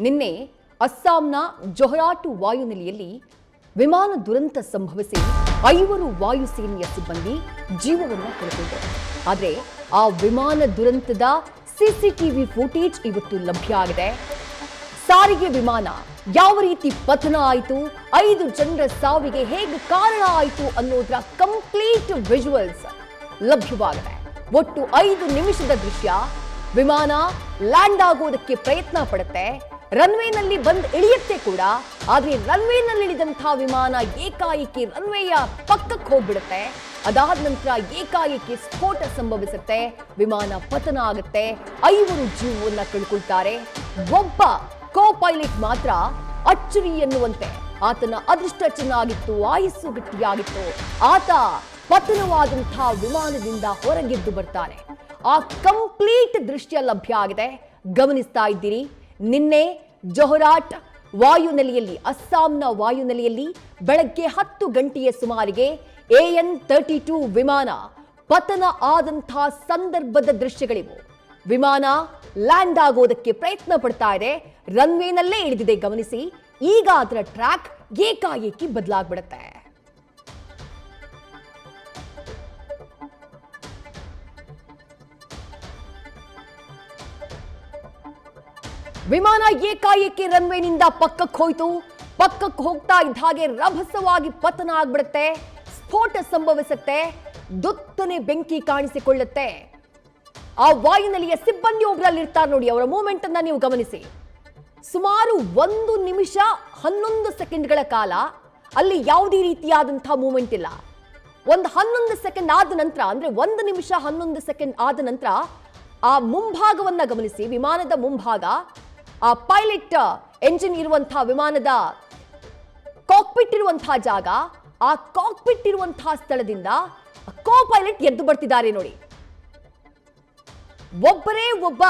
ನಿನ್ನೆ ಅಸ್ಸಾಂನ ಜೊಹ್ರಾಟ್ ವಾಯುನೆಲೆಯಲ್ಲಿ ವಿಮಾನ ದುರಂತ ಸಂಭವಿಸಿ 5 ವಾಯುಸೇನೆಯ ಸಿಬ್ಬಂದಿ ಜೀವವನ್ನು ಕಳೆದುಕೊಂಡರು. ಆದರೆ ಆ ವಿಮಾನ ದುರಂತದ ಸಿಸಿಟಿವಿ ಫುಟೇಜ್ ಇವತ್ತು ಲಭ್ಯ ಆಗಿದೆ. ಸಾರಿಗೆ ವಿಮಾನ ಯಾವ ರೀತಿ ಪತನ ಆಯಿತು, 5 ಜನರ ಸಾವಿಗೆ ಹೇಗೆ ಕಾರಣ ಆಯಿತು ಅನ್ನೋದರ ಕಂಪ್ಲೀಟ್ ವಿಜುವಲ್ಸ್ ಲಭ್ಯವಾಗಿದೆ. ಒಟ್ಟು 5 ನಿಮಿಷದ ದೃಶ್ಯ. ವಿಮಾನ ಲ್ಯಾಂಡ್ ಆಗೋದಕ್ಕೆ ಪ್ರಯತ್ನ ಪಡುತ್ತೆ, ರನ್ವೇನಲ್ಲಿ ಬಂದು ಇಳಿಯುತ್ತೆ ಕೂಡ. ಆದ್ರೆ ರನ್ವೇನಲ್ಲಿ ಇಳಿದಂತಹ ವಿಮಾನ ಏಕಾಏಕಿ ರನ್ವೇಯ ಪಕ್ಕಕ್ಕೆ ಹೋಗ್ಬಿಡುತ್ತೆ. ಅದಾದ ನಂತರ ಏಕಾಏಕಿ ಸ್ಫೋಟ ಸಂಭವಿಸುತ್ತೆ, ವಿಮಾನ ಪತನ ಆಗುತ್ತೆ, 5 ಜೀವವನ್ನ ಕಳ್ಕೊಳ್ತಾರೆ. ಒಬ್ಬ ಕೋ ಪೈಲಟ್ ಮಾತ್ರ ಅಚ್ಚರಿ ಎನ್ನುವಂತೆ ಆತನ ಅದೃಷ್ಟ ಚೆನ್ನಾಗಿತ್ತು, ಆಯುಸ್ಸು ಗಟ್ಟಿಯಾಗಿತ್ತು. ಆತ ಪತನವಾದಂತಹ ವಿಮಾನದಿಂದ ಹೊರಗೆದ್ದು ಬರ್ತಾನೆ. ಆ ಕಂಪ್ಲೀಟ್ ದೃಶ್ಯ ಲಭ್ಯ ಆಗಿದೆ, ಗಮನಿಸ್ತಾ ಇದ್ದೀರಿ. ನಿನ್ನೆ ಜೊಹ್ರಾಟ್ ವಾಯುನೆಲೆಯಲ್ಲಿ, ಅಸ್ಸಾಂನ ವಾಯುನೆಲೆಯಲ್ಲಿ ಬೆಳಗ್ಗೆ 10 ಗಂಟೆಯ ಸುಮಾರಿಗೆ AN-32 ವಿಮಾನ ಪತನ ಆದಂತಹ ಸಂದರ್ಭದ ದೃಶ್ಯಗಳಿವು. ವಿಮಾನ ಲ್ಯಾಂಡ್ ಆಗೋದಕ್ಕೆ ಪ್ರಯತ್ನ ಪಡ್ತಾ ಇದೆ, ರನ್ವೇನಲ್ಲೇ ಇಳಿದಿದೆ ಗಮನಿಸಿ. ಈಗ ಅದರ ಟ್ರ್ಯಾಕ್ ಏಕಾಏಕಿ ಬದಲಾಗ್ಬಿಡುತ್ತೆ. ವಿಮಾನ ಏಕಾಏಕಿ ರನ್ವೇನಿಂದ ಪಕ್ಕಕ್ಕೆ ಹೋಯ್ತು. ಪಕ್ಕಕ್ಕೆ ಹೋಗ್ತಾ ಇದ್ದ ಹಾಗೆ ರಭಸವಾಗಿ ಪತನ ಆಗ್ಬಿಡುತ್ತೆ, ಸ್ಫೋಟ ಸಂಭವಿಸುತ್ತೆ, ದುತ್ತನೆ ಬೆಂಕಿ ಕಾಣಿಸಿಕೊಳ್ಳುತ್ತೆ. ಆ ವಾಯುನೆಲೆಯ ಸಿಬ್ಬಂದಿ ಒಬ್ಬರಲ್ಲಿ ಇರ್ತಾರೆ ನೋಡಿ, ಅವರ ಮೂವ್ಮೆಂಟ್ ಅನ್ನ ನೀವು ಗಮನಿಸಿ. ಸುಮಾರು 1 ನಿಮಿಷ 11 ಸೆಕೆಂಡ್ಗಳ ಕಾಲ ಅಲ್ಲಿ ಯಾವುದೇ ರೀತಿಯಾದಂತಹ ಮೂವ್ಮೆಂಟ್ ಇಲ್ಲ. ಒಂದು 11 ಸೆಕೆಂಡ್ ಆದ ನಂತರ, ಅಂದ್ರೆ 1 ನಿಮಿಷ 11 ಸೆಕೆಂಡ್ ಆದ ನಂತರ ಆ ಮುಂಭಾಗವನ್ನ ಗಮನಿಸಿ. ವಿಮಾನದ ಮುಂಭಾಗ, ಆ ಪೈಲಟ್ ಎಂಜಿನ್ ಇರುವಂತಹ ವಿಮಾನದ ಕಾಕ್ಪಿಟ್ ಇರುವಂತಹ ಜಾಗ, ಆ ಕಾಕ್ಪಿಟ್ ಇರುವಂತಹ ಸ್ಥಳದಿಂದ ಕೋ ಪೈಲಟ್ ಎದ್ದು ಬರ್ತಿದ್ದಾರೆ ನೋಡಿ. ಒಬ್ಬರೇ ಒಬ್ಬ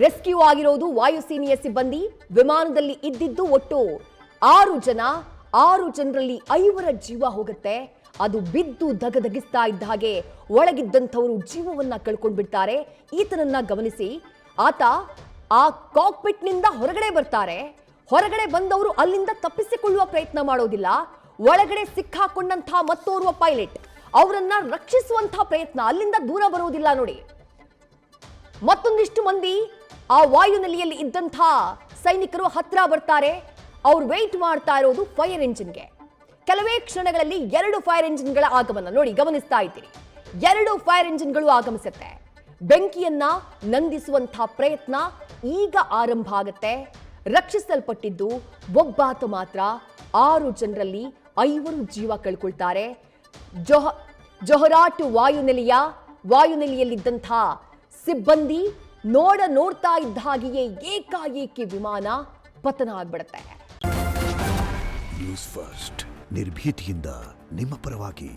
ರೆಸ್ಕ್ಯೂ ಆಗಿರೋದು ವಾಯುಸೇನೆಯ ಸಿಬ್ಬಂದಿ. ವಿಮಾನದಲ್ಲಿ ಇದ್ದಿದ್ದು ಒಟ್ಟು 6 ಜನ. 6 ಜನರಲ್ಲಿ 5 ಜೀವ ಹೋಗುತ್ತೆ. ಅದು ಬಿದ್ದು ದಗದಗಿಸ್ತಾ ಇದ್ದ ಹಾಗೆ ಒಳಗಿದ್ದಂಥವರು ಜೀವವನ್ನ ಕಳ್ಕೊಂಡು ಬಿಡ್ತಾರೆ. ಈತನನ್ನ ಗಮನಿಸಿ. ಆತ ಆ ಕಾಕ್ಪಿಟ್ ನಿಂದ ಹೊರಗಡೆ ಬರ್ತಾರೆ. ಹೊರಗಡೆ ಬಂದವರು ಅಲ್ಲಿಂದ ತಪ್ಪಿಸಿಕೊಳ್ಳುವ ಪ್ರಯತ್ನ ಮಾಡೋದಿಲ್ಲ. ಒಳಗಡೆ ಸಿಕ್ಕಾಕೊಂಡಂತಹ ಮತ್ತೋರ್ವ ಪೈಲಟ್ ಅವರನ್ನ ರಕ್ಷಿಸುವಂತಹ ಪ್ರಯತ್ನ, ಅಲ್ಲಿಂದ ದೂರ ಬರುವುದಿಲ್ಲ ನೋಡಿ. ಮತ್ತೊಂದಿಷ್ಟು ಮಂದಿ ಆ ವಾಯುನೆಲೆಯಲ್ಲಿ ಇದ್ದಂತಹ ಸೈನಿಕರು ಹತ್ರ ಬರ್ತಾರೆ. ಅವ್ರು ವೇಟ್ ಮಾಡ್ತಾ ಇರೋದು ಫೈರ್ ಎಂಜಿನ್ಗೆ. ಕೆಲವೇ ಕ್ಷಣಗಳಲ್ಲಿ 2 ಫೈರ್ ಎಂಜಿನ್ಗಳ ಆಗಮನ ನೋಡಿ, ಗಮನಿಸ್ತಾ ಇದ್ದೀರಿ. 2 ಫೈರ್ ಎಂಜಿನ್ಗಳು ಆಗಮಿಸುತ್ತೆ. ಬೆಂಕಿಯನ್ನ ನಂದಿಸುವಂತಹ ಪ್ರಯತ್ನ ಈಗ ಆರಂಭ ಆಗುತ್ತೆ. ರಕ್ಷಿಸಲ್ಪಟ್ಟಿದ್ದು ಒಬ್ಬಾತ ಮಾತ್ರ. 6 ಜನರಲ್ಲಿ 5 ಜೀವ ಕಳ್ಕೊಳ್ತಾರೆ. ಜೊಹ್ರಾಟ್ ವಾಯುನೆಲೆಯಲ್ಲಿದ್ದಂತಹ ಸಿಬ್ಬಂದಿ ನೋಡ್ತಾ ಇದ್ದ ಹಾಗೆಯೇ ಏಕಾಏಕಿ ವಿಮಾನ ಪತನ ಆಗ್ಬಿಡುತ್ತೆ. ನ್ಯೂಸ್ ಫಸ್ಟ್, ನಿರ್ಭೀತಿಯಿಂದ ನಿಮ್ಮ ಪರವಾಗಿ.